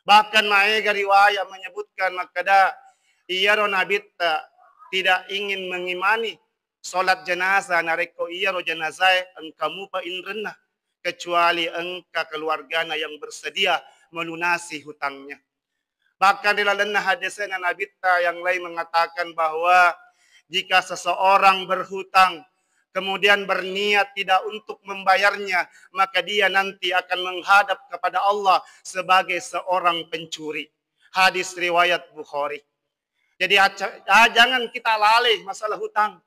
Bahkan maega riwayat menyebutkan makada iya ro Nabi tidak ingin mengimani solat jenazah nareko iya ro jenazah engkamu pa inrenna kecuali engka keluargana yang bersedia melunasi hutangnya. Bahkan di dalam hadisnya Nabi yang lain mengatakan bahwa jika seseorang berhutang kemudian berniat tidak untuk membayarnya, maka dia nanti akan menghadap kepada Allah sebagai seorang pencuri. Hadis riwayat Bukhari. Jadi jangan kita lalai masalah hutang.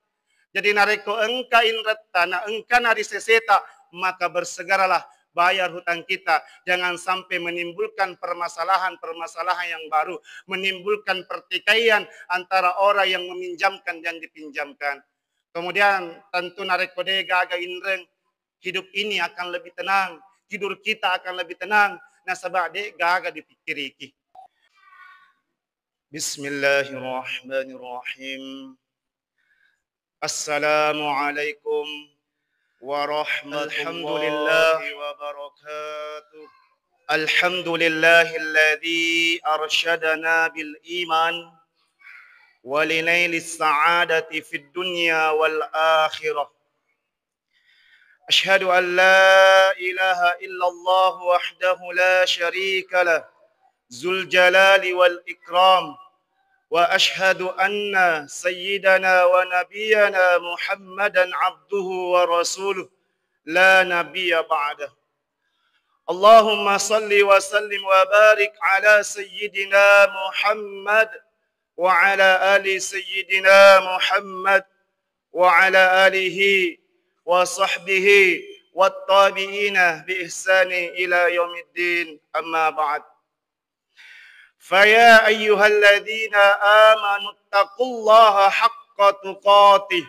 Jadi nareko engka inretta, na engka nari seseta, maka bersegeralah bayar hutang kita. Jangan sampai menimbulkan permasalahan-permasalahan yang baru. Menimbulkan pertikaian antara orang yang meminjamkan dan dipinjamkan. Kemudian tentu nareko dega aga inreng, hidup ini akan lebih tenang. Tidur kita akan lebih tenang. Nah sebab dega aga dipikiriki. Bismillahirrahmanirrahim. Assalamualaikum warahmatullahi wabarakatuh. Alhamdulillahilladzi arsyadana bil iman ولنيل السعادة في الدنيا والآخرة أشهد أن لا إله إلا الله وحده لا شريك له ذو الجلال والإكرام وأشهد أن سيدنا ونبينا محمدا عبده ورسوله لا نبي بعده اللهم صل وسلم وبارك على سيدنا محمد وعلى آل سيدنا محمد وعلى آله وصحبه والتابعين بإحسان إلى يوم الدين أما بعد فيا أيها الذين آمنوا اتقوا الله حق تقاته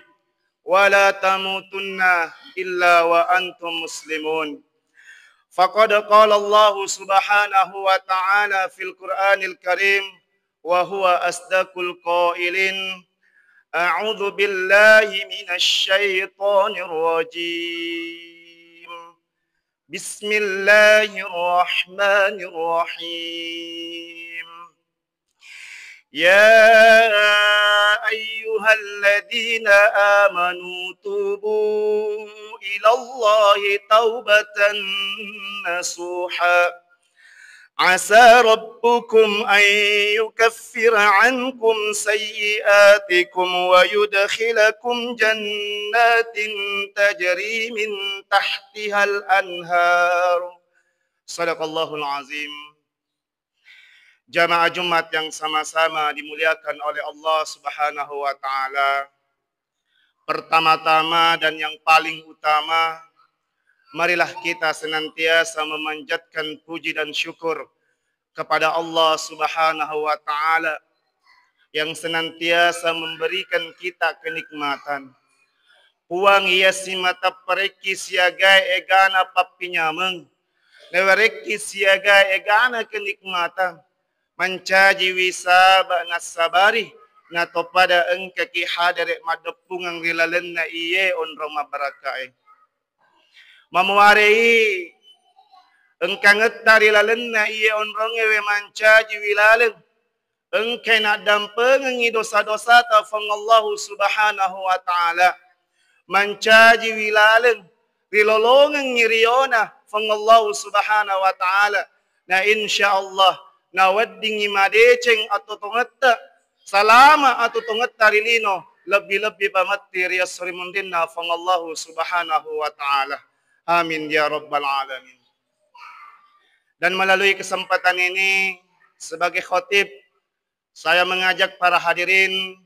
ولا تموتن إلا وأنتم مسلمون فقد قال الله سبحانه وتعالى في القرآن الكريم وهو أصدق القائلين أعوذ بالله من الشيطان الرجيم بسم الله الرحمن الرحيم يا أيها الذين آمنوا توبوا إلى الله توبة نصوحا عسى ربكم أن يكفر عنكم سيئاتكم ويدخلكم جنات تجري من تحتها الأنهار صدق الله العظيم. Jamaah Jumat yang sama-sama dimuliakan oleh Allah Subhanahu wa taala. Pertama-tama dan yang paling utama, marilah kita senantiasa memanjatkan puji dan syukur kepada Allah Subhanahu wa taala yang senantiasa memberikan kita kenikmatan. Puang ia simata pereki siaga egana papinyameng. Newereki siaga egana kenikmatan. Mencaji wisaba nasabari na topada engke ki hadare madepungang rilalenna iye on roma barakae. Mamuarei engkang ngetari lalenna iye onronge we mancaji wilaleng engke nak dampengi dosa-dosa ta fang Allah Subhanahu wa taala mancaji wilaleng rilolongen ngiriona fang Allah Subhanahu wa taala na insyaallah na waddingi madeceng atau tongetta salama atau tongetta rilino lebih-lebih pamati rias rimundinna fang Allah Subhanahu wa taala. Amin ya rabbal alamin. Dan melalui kesempatan ini sebagai khatib saya mengajak para hadirin,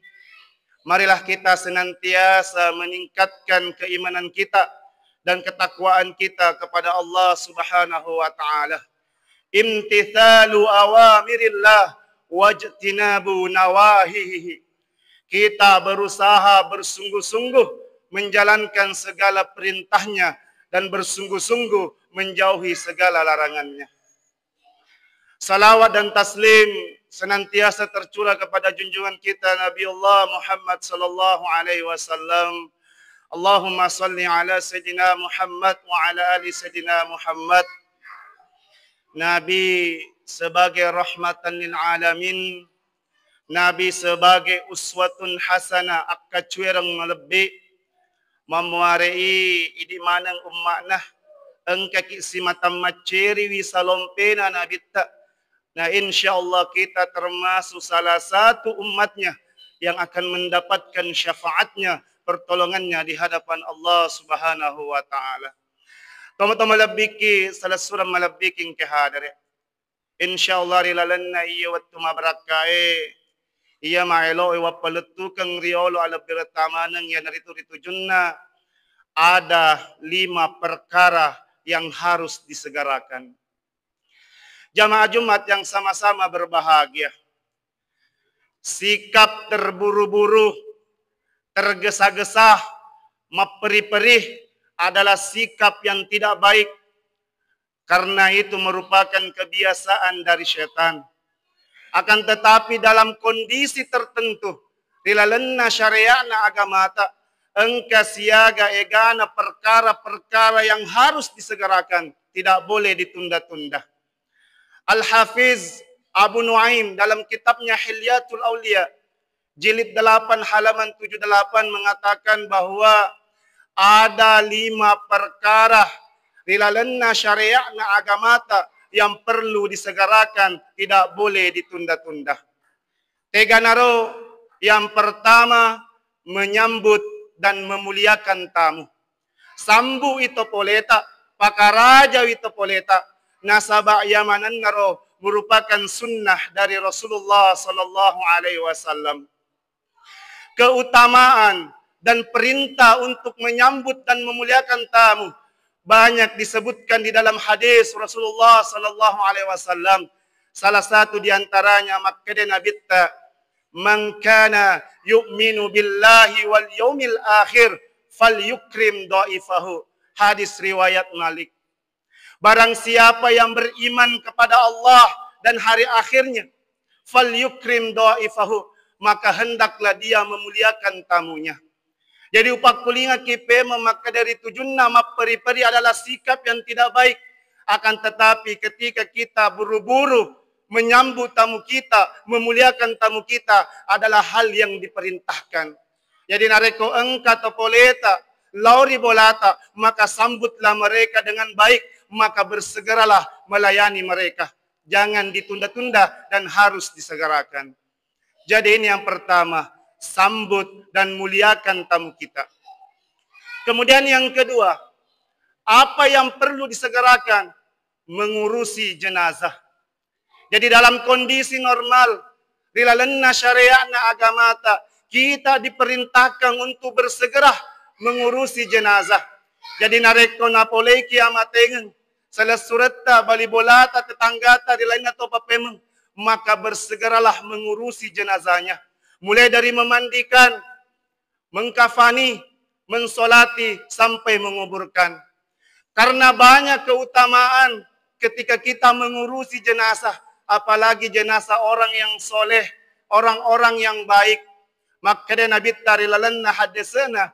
marilah kita senantiasa meningkatkan keimanan kita dan ketakwaan kita kepada Allah Subhanahu wa taala. Imtithalu awamirillah wajtinabu nawahihi. Kita berusaha bersungguh-sungguh menjalankan segala perintahnya dan bersungguh-sungguh menjauhi segala larangannya. Salawat dan taslim senantiasa tercurah kepada junjungan kita Nabi Allah Muhammad sallallahu alaihi wasallam. Allahumma salli ala Sayyidina Muhammad wa ala ali Sayyidina Muhammad. Nabi sebagai rahmatan lil alamin, Nabi sebagai uswatun hasanah akka cuereng melebih memuarai idi manang ummaknah engka kisi matam maceri wisalompena Nabi tak. Nah insyaallah kita termasuk salah satu umatnya yang akan mendapatkan syafaatnya, pertolongannya di hadapan Allah Subhanahu wa taala. Tama-tama labiki salah surah malabiking kehadir. Insyaallah rilalanna iya wattu mabrakae iya maelo wa paletukang riolo ala biratamanang ya naritu-ritu junna ada 5 perkara yang harus disegerakan. Jamaah Jumat yang sama-sama berbahagia. Sikap terburu-buru, tergesa-gesa, meperi-perih adalah sikap yang tidak baik. Karena itu merupakan kebiasaan dari syaitan. Akan tetapi dalam kondisi tertentu, rilalenna syariatna agamata, engka siaga egana perkara-perkara yang harus disegerakan, tidak boleh ditunda-tunda. Al-Hafiz Abu Nuaim dalam kitabnya Hilyatul Aulia, jilid 8 halaman 78 mengatakan bahwa ada 5 perkara rilalenna syariatna agamata yang perlu disegerakan, tidak boleh ditunda-tunda. Teganaro, yang pertama menyambut dan memuliakan tamu. Sambu itu poleta, pakaraja itu poleta. Nasaba yamanan naro merupakan sunnah dari Rasulullah sallallahu alaihi wasallam. Keutamaan dan perintah untuk menyambut dan memuliakan tamu banyak disebutkan di dalam hadis Rasulullah sallallahu alaihi wasallam. Salah satu di antaranya makade Nabi ta, "Man kana yu'minu billahi wal yaumil akhir falyukrim dhaifahu." Hadis riwayat Malik. Barang siapa yang beriman kepada Allah dan hari akhirnya, falyukrim dhaifahu, maka hendaklah dia memuliakan tamunya. Jadi upak kulinga kipe maka dari tujuan nama peri-peri adalah sikap yang tidak baik. Akan tetapi ketika kita buru-buru menyambut tamu kita, memuliakan tamu kita adalah hal yang diperintahkan. Jadi nareko engka topoleta, lauri bolata, maka sambutlah mereka dengan baik, maka bersegeralah melayani mereka. Jangan ditunda-tunda dan harus disegerakan. Jadi ini yang pertama, sambut dan muliakan tamu kita. Kemudian yang kedua, apa yang perlu disegerakan? Mengurusi jenazah. Jadi dalam kondisi normal, rilalenna syariatna agamata, kita diperintahkan untuk bersegera mengurusi jenazah. Jadi nareko napolei kiamatengen, salah surata balibolata tetanggata rilain atau papemeng, maka bersegeralah mengurusi jenazahnya. Mulai dari memandikan, mengkafani, mensolati, sampai menguburkan. Karena banyak keutamaan ketika kita mengurusi jenazah, apalagi jenazah orang yang soleh, orang-orang yang baik. Maka Nabi tarilalanna hadisana,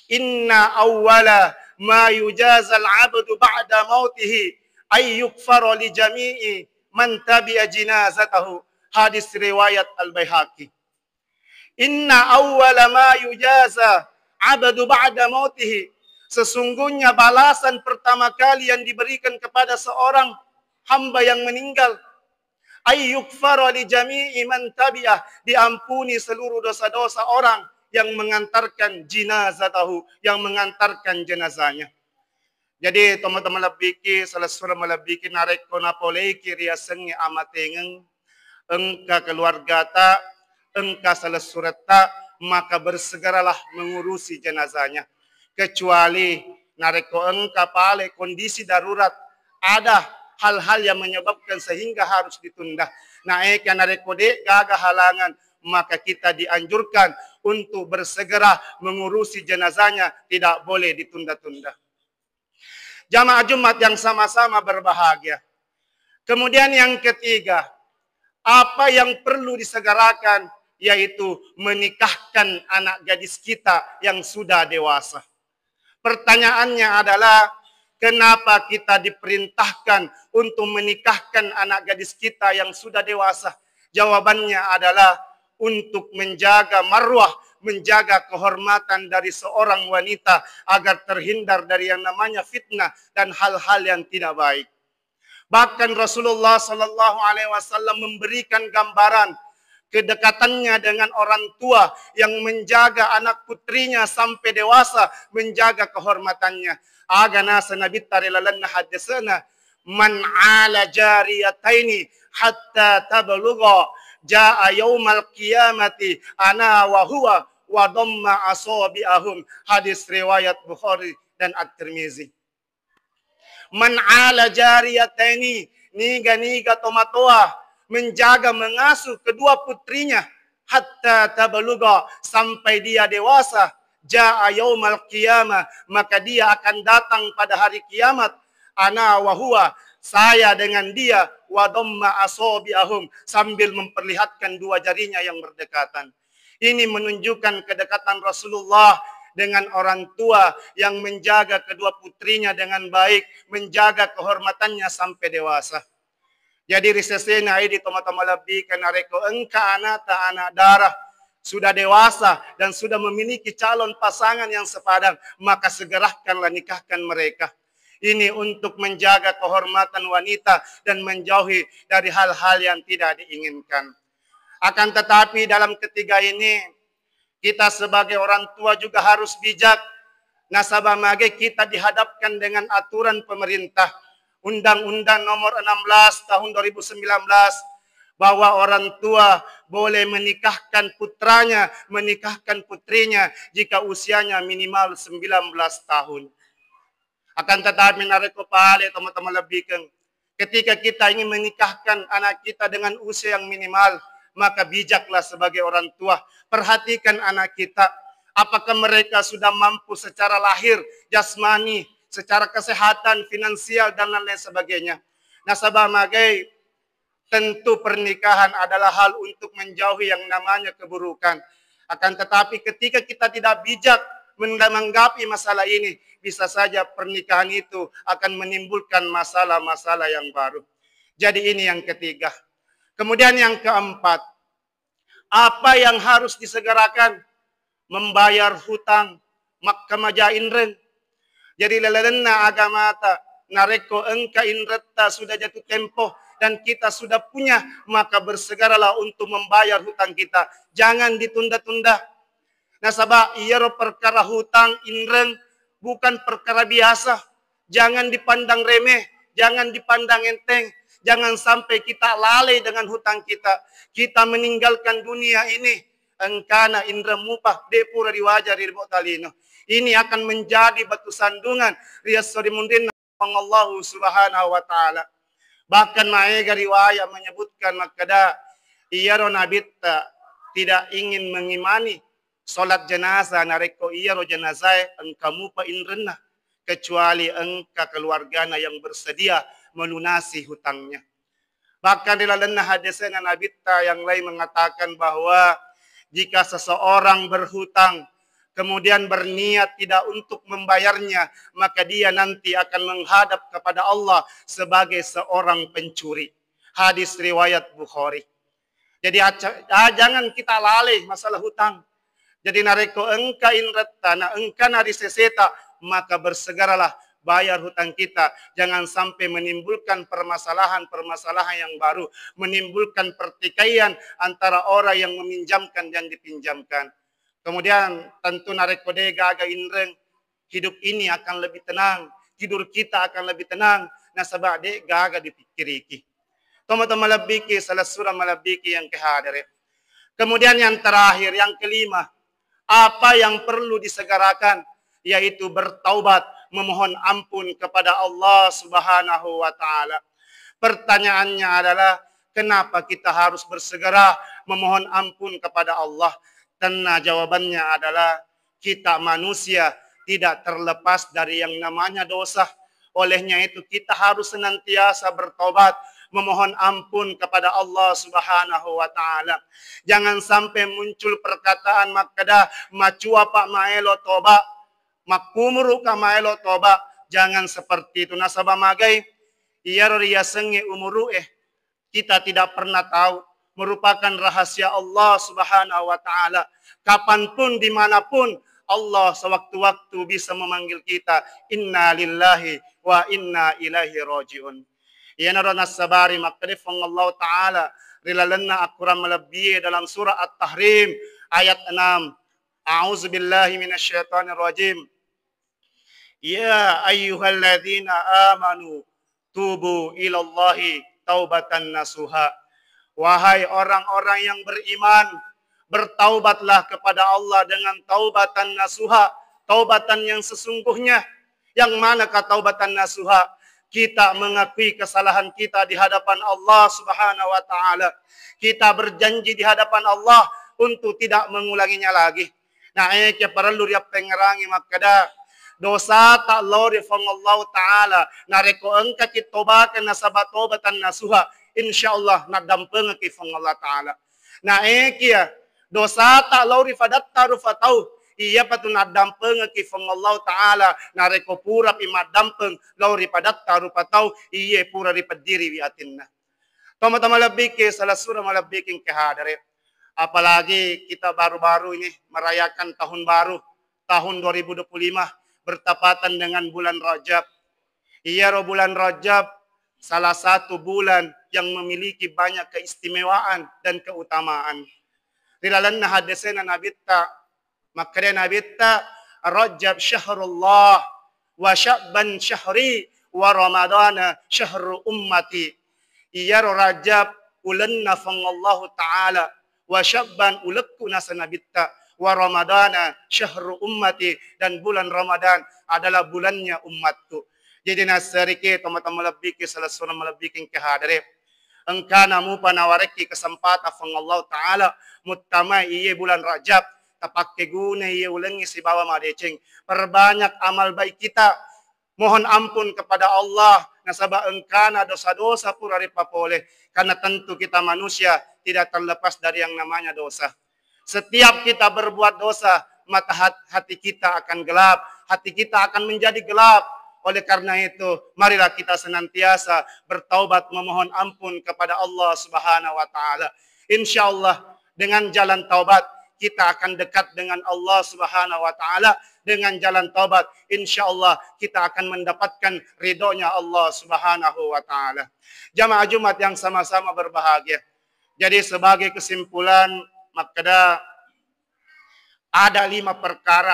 inna awwala ma yujazal abdu ba'da mautihi ay yukfara li jami'i man tabi'a jinazatahu. Hadis riwayat Al-Baihaqi. Inna awwala ma yujaza abadu ba'da mautihi. Sesungguhnya balasan pertama kali yang diberikan kepada seorang hamba yang meninggal, ayyukfara li jami'i man tabi'ah, diampuni seluruh dosa-dosa orang yang mengantarkan jinazatahu, yang mengantarkan jenazahnya. Jadi teman-teman labiki salah surah malabiki narek kona poleiki riasengi amatengeng engka keluarga ta, engka salah surat ta, maka bersegeralah mengurusi jenazahnya. Kecuali nareko engka pale kondisi darurat, ada hal-hal yang menyebabkan sehingga harus ditunda. Nah, eka nareko de gaga halangan, maka kita dianjurkan untuk bersegera mengurusi jenazahnya, tidak boleh ditunda-tunda. Jamaah Jumat yang sama-sama berbahagia. Kemudian yang ketiga, apa yang perlu disegerakan, yaitu menikahkan anak gadis kita yang sudah dewasa. Pertanyaannya adalah, Kenapa kita diperintahkan untuk menikahkan anak gadis kita yang sudah dewasa? Jawabannya adalah untuk menjaga marwah, menjaga kehormatan dari seorang wanita agar terhindar dari yang namanya fitnah dan hal-hal yang tidak baik. Bahkan Rasulullah Sallallahu Alaihi Wasallam memberikan gambaran kedekatannya dengan orang tua yang menjaga anak putrinya sampai dewasa, menjaga kehormatannya. Agana sanabi tarilalanna hadisana man ala jariyataini hatta tablugha jaa yaumal qiyamati ana wa huwa wa damma asabi'ahum. Hadis riwayat Bukhari dan At-Tirmizi. Man ala jariyataini, niga tomatoa, menjaga mengasuh kedua putrinya hatta tabaluga, sampai dia dewasa. Jaa yaumal qiyamah, maka dia akan datang pada hari kiamat. Ana wa huwa, saya dengan dia, wa damma asabi'ahum, sambil memperlihatkan dua jarinya yang berdekatan. Ini menunjukkan kedekatan Rasulullah dengan orang tua yang menjaga kedua putrinya dengan baik, menjaga kehormatannya sampai dewasa. Jadi risesena ini toma-toma lebih karena reko engka anak darah sudah dewasa dan sudah memiliki calon pasangan yang sepadan, maka segerakanlah nikahkan mereka. Ini untuk menjaga kehormatan wanita dan menjauhi dari hal-hal yang tidak diinginkan. Akan tetapi dalam ketiga ini, kita sebagai orang tua juga harus bijak. Nasabah mage kita dihadapkan dengan aturan pemerintah. Undang-Undang nomor 16 tahun 2019 bahwa orang tua boleh menikahkan putranya, menikahkan putrinya jika usianya minimal 19 tahun. Akan tetapi nareko pale teman-teman lebihkan, ketika kita ingin menikahkan anak kita dengan usia yang minimal, maka bijaklah sebagai orang tua. Perhatikan anak kita, apakah mereka sudah mampu secara lahir, jasmani, secara kesehatan, finansial, dan lain sebagainya. Nasabah magai, tentu pernikahan adalah hal untuk menjauhi yang namanya keburukan. Akan tetapi ketika kita tidak bijak menanggapi masalah ini, bisa saja pernikahan itu akan menimbulkan masalah-masalah yang baru. Jadi ini yang ketiga. Kemudian yang keempat, apa yang harus disegerakan? Membayar hutang, makkamaja inren. Jadi lelena agama ta nareko engka inretta sudah jatuh tempo dan kita sudah punya, maka bersegeralah untuk membayar hutang kita. Jangan ditunda-tunda. Nasabah iero perkara hutang inren bukan perkara biasa. Jangan dipandang remeh, jangan dipandang enteng. Jangan sampai kita lalai dengan hutang kita. Kita meninggalkan dunia ini. Engkana indra mupah depura diwajar ribo talino. Ini akan menjadi batu sandungan rias sorimundin Allah Subhanahu wa taala. Bahkan maega riwayat menyebutkan makada iyaro nabita tidak ingin mengimani solat jenazah nareko iyaro jenazah engkamu pa inrenna kecuali engka keluargana yang bersedia melunasi hutangnya. Bahkan dalam hadisnya nabita yang lain mengatakan bahwa jika seseorang berhutang kemudian berniat tidak untuk membayarnya, maka dia nanti akan menghadap kepada Allah sebagai seorang pencuri. Hadis riwayat Bukhari. Jadi jangan kita lalai masalah hutang. Jadi nareko engka inretana, engka nariseseta, maka bersegeralah bayar hutang kita. Jangan sampai menimbulkan permasalahan-permasalahan yang baru, menimbulkan pertikaian antara orang yang meminjamkan dan dipinjamkan. Kemudian tentu nareko dega aga inreng, hidup ini akan lebih tenang, tidur kita akan lebih tenang. Nasabah de gaga dipikiriki. Teman-teman lebih salah surah malabiki yang kehadirin. Kemudian yang terakhir, yang kelima, apa yang perlu disegerakan, yaitu bertaubat, memohon ampun kepada Allah Subhanahu wa taala. Pertanyaannya adalah, kenapa kita harus bersegera memohon ampun kepada Allah? Karena jawabannya adalah kita manusia tidak terlepas dari yang namanya dosa. Olehnya itu kita harus senantiasa bertobat, memohon ampun kepada Allah Subhanahu wa taala. Jangan sampai muncul perkataan makada macua pak maelo toba, makumuru ka maelo toba, jangan seperti itu. Nasabah magai, iya ria senge umuru kita tidak pernah tahu, merupakan rahasia Allah Subhanahu wa Ta'ala. Kapanpun, dimanapun, Allah sewaktu-waktu bisa memanggil kita. Inna lillahi wa inna ilaihi rajiun. Ya narana sabari makrifang Allah Ta'ala. Rilalanna akuram melebih dalam surah At-Tahrim ayat 6. A'udzubillahi minasyaitonir rajim. Ya ayyuhalladzina amanu tubu ilallahi taubatan nasuha. Wahai orang-orang yang beriman, bertaubatlah kepada Allah dengan taubatan nasuha, taubatan yang sesungguhnya. Yang manakah taubatan nasuha? Kita mengakui kesalahan kita di hadapan Allah Subhanahu wa Ta'ala. Kita berjanji di hadapan Allah untuk tidak mengulanginya lagi. Nah, perlu dia pengerangi makada dosa tak lori fang Allah Ta'ala nareko engka kitobakan nasabah taubatan nasuha. InsyaAllah nadampeng ki fang Allah Ta'ala. Nah ya dosa tak lauri fadattaru fatau. Iya patu nadampeng ki fang Allah Ta'ala nareko pura imadampeng lauri fadattaru fatau. Iya pura ripediri wiatinna. Tama-tama lebih ke salah surah malabikin kehadare. Apalagi kita baru-baru ini merayakan tahun baru tahun 2025 bertepatan dengan bulan Rajab. Iya bulan Rajab salah satu bulan yang memiliki banyak keistimewaan dan keutamaan. Rilalanna hadisena nabitta makanya nabitta Rajab syahrullah wa Sya'ban syahri wa Ramadana syahru ummati. Iya Rajab ulanna fangallahu ta'ala wa Sya'ban ulakku nasa nabitta wa Ramadana syahru ummati, dan bulan Ramadan adalah bulannya umatku. Jadi nasarike teman-teman lebih ke salah seorang melebihin kehadare. Engkau namu panawareki kesempatan fang Allah Ta'ala mutama iye bulan Rajab tapakke guna iye ulengi si bawa madeceng. Perbanyak amal baik kita. Mohon ampun kepada Allah nasabah engkana dosa-dosa pura ripapoleh. Karena tentu kita manusia tidak terlepas dari yang namanya dosa. Setiap kita berbuat dosa, maka hati kita akan gelap. Hati kita akan menjadi gelap. Oleh karena itu, marilah kita senantiasa bertaubat memohon ampun kepada Allah Subhanahu wa Ta'ala. InsyaAllah dengan jalan taubat kita akan dekat dengan Allah Subhanahu wa Ta'ala. Dengan jalan taubat, InsyaAllah kita akan mendapatkan ridhonya Allah Subhanahu wa Ta'ala. Jamaah Jumat yang sama-sama berbahagia. Jadi sebagai kesimpulan, maka ada 5 perkara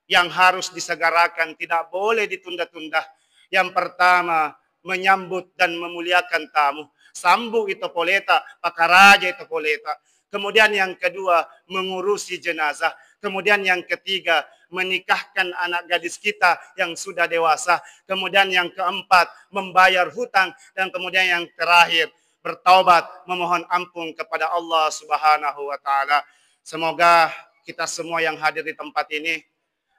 yang harus disegerakan, tidak boleh ditunda-tunda. Yang pertama, menyambut dan memuliakan tamu. Sambu itu poleta, pakaraja itu poleta. Kemudian yang kedua, mengurusi jenazah. Kemudian yang ketiga, menikahkan anak gadis kita yang sudah dewasa. Kemudian yang keempat, membayar hutang. Dan kemudian yang terakhir, bertaubat, memohon ampun kepada Allah Subhanahu wa Ta'ala. Semoga kita semua yang hadir di tempat ini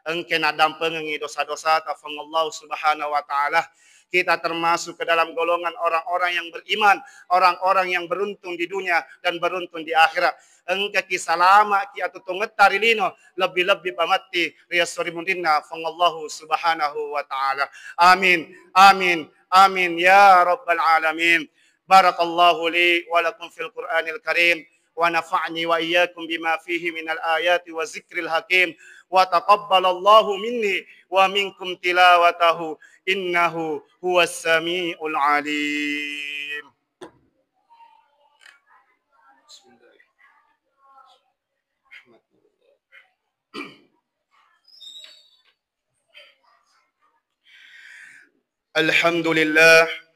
engken adam pengengi dosa-dosa tafang Allah Subhanahu wa Ta'ala. Kita termasuk ke dalam golongan orang-orang yang beriman, orang-orang yang beruntung di dunia dan beruntung di akhirat. Engke ki salama ki atutung tarilino lebih-lebih pamati riyasori mundinna fang Allah Subhanahu wa Ta'ala. Amin. Amin. Amin ya rabbal alamin. Barakallahu li wa lakum fil Qur'anil Karim. ونفعني وإياكم بما فيه من الآيات والذكر الحكيم وتقبل الله مني ومنكم تلاوته إنه هو السميع العليم. الحمد لله.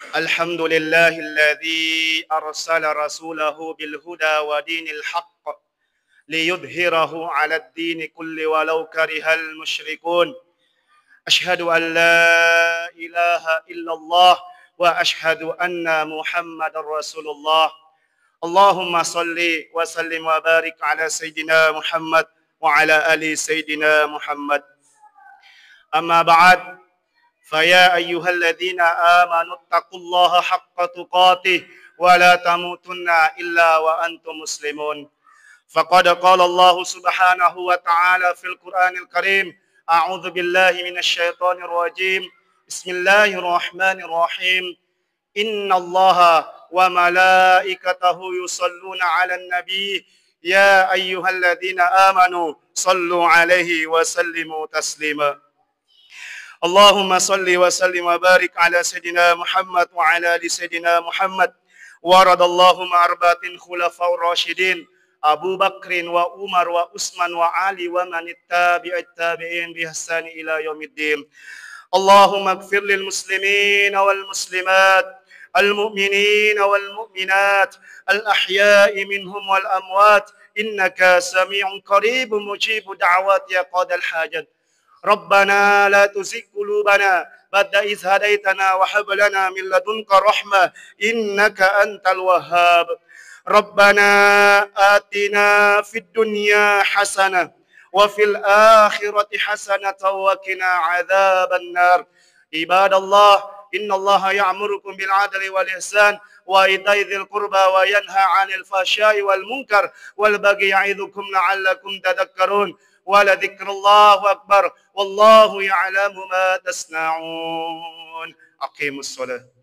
الحمد لله الذي أرسل رسوله بالهدى ودين الحق ليظهره على الدين كله ولو كره المشركون. أشهد أن لا إله إلا الله وأشهد أن محمد رسول الله. اللهم صل وسلم وبارك على سيدنا محمد وعلى آل سيدنا محمد. أما بعد، فيا أيها الذين آمنوا اتقوا الله حق تقاته ولا تموتن إلا وأنتم مسلمون. فقد قال الله سبحانه وتعالى في القرآن الكريم: أعوذ بالله من الشيطان الرجيم. بسم الله الرحمن الرحيم. إن الله وملائكته يصلون على النبي يا أيها الذين آمنوا صلوا عليه وسلموا تسليما. اللهم صل وسلم وبارك على سيدنا محمد وعلى آل سيدنا محمد. ورد اللهم أربعة خلفاء الراشدين أبو بكر وعمر وعثمان وعلي ومن اتبع التابعين بإحسان إلى يوم الدين. اللهم اغفر للمسلمين والمسلمات المؤمنين والمؤمنات الأحياء منهم والأموات إنك سميع قريب مجيب دعوات يا قاضي الحاجات. ربنا لا تزغ قلوبنا بعد إذ هديتنا وهب لنا من لدنك رحمة إنك أنت الوهاب. ربنا آتنا في الدنيا حسنة وفي الآخرة حسنة وقنا عذاب النار. عباد الله إن الله يأمركم بالعدل والإحسان وإيتاء ذي القربى وينهى عن الفحشاء والمنكر والبغي يعظكم لعلكم تذكرون. ولذكر الله أكبر والله يعلم ما تصنعون. أقيموا الصلاة.